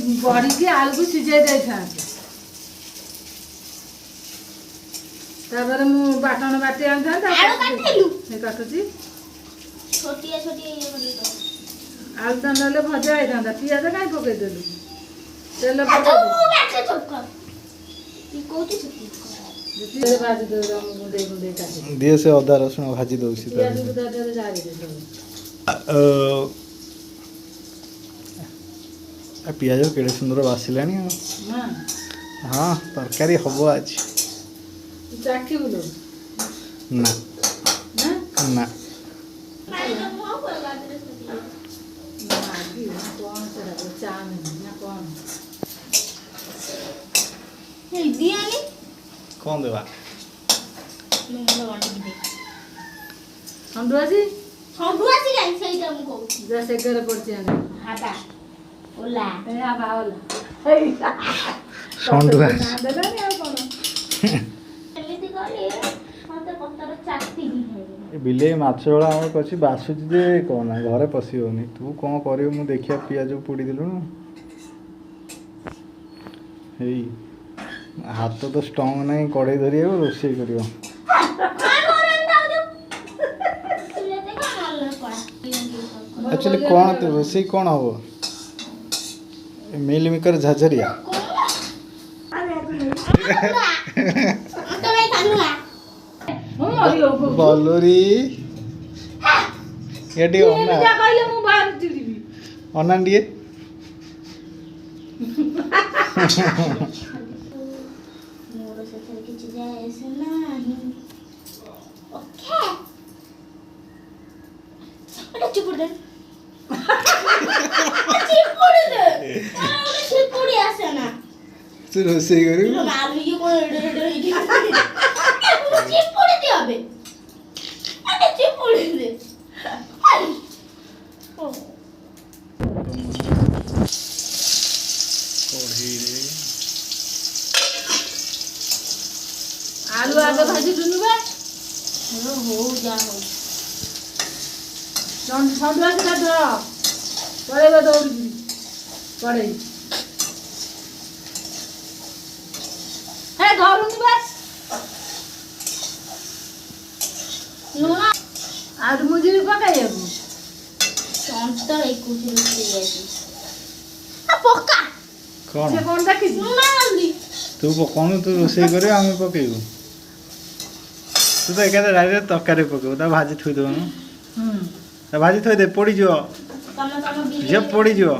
बड़ी की आलू को सिझाई दे था तापर मु बाटन बाटी आन था आलू काटिलु हे काटुची छोटिया छोटिया ये करी तो आलू तंडले भजा आइ था पियाज काई पके देलु तेल आ पके तो बैठे चुप कर तू कोठी चुप तेल भाजी दे मुंडे मुंडे काटी दिए से अदा रसुण भाजी दउसी पियाज को दे जारी दे पियाज केड़े सुंदर बासिलानी हां हाँ तरकारी हबो आज तू चाखी बोलो ना हां ना मारी तो मुंह पर गाजर से ना की कौन से रखो चावल ना कौन हे दियानी कौन देवा मैं बांटी दे संडुआजी सबुआसी गाई सेटा मु कहू जैसे कर पड़ते हैं हाटा ओला ए आ बावला हे संडुआ ना देला नहीं आ कौन एमिति गले मते पत्तर चाटी दी है बिले माछ जोड़ा आम कछि बासुची जे कौन घरे पशि होनी तू कौन करियो मु देखिया पियाज पोड़ी दिलु हेई हाथ तो स्ट्रांग नहीं कड़े धरिए रोषे करियो एक्चुअली कौन तो रोषे कौन हो मिल मेकर झाझरिया बलोरी एडी ओना क्या कहले मु बाहर चिड़ीबी ओना दिए मोर से किछि जाय से नाही ओके अरे चुप दे चिपुड़ी दे अरे चिपुड़ी आसे ना तू रोषे करियो मालू ये कोन एडे एडे चिपुड़ी दे अबे अरे चिपुड़ी दे ओ कोढ़ी रे आलू आगे भाजी दुनु बे हो जा हो संडुआ से धर पड़ेगा दौड़ पड़े हे धरुनी बस लुना आज मुझे भी पकाइबो संतर एक कुछ रुके जाती आ पक्का कौन से कौन देखि लुना हल्दी तू पकाउनु तू रोषे करियो आमे पकेइबु तू तो एकादे डायरेक्ट तरकारी पकेइबु ता भाजी थुइ देबनु ता भाजी थुइ दे पड़ी जो तम जे पड़ी जो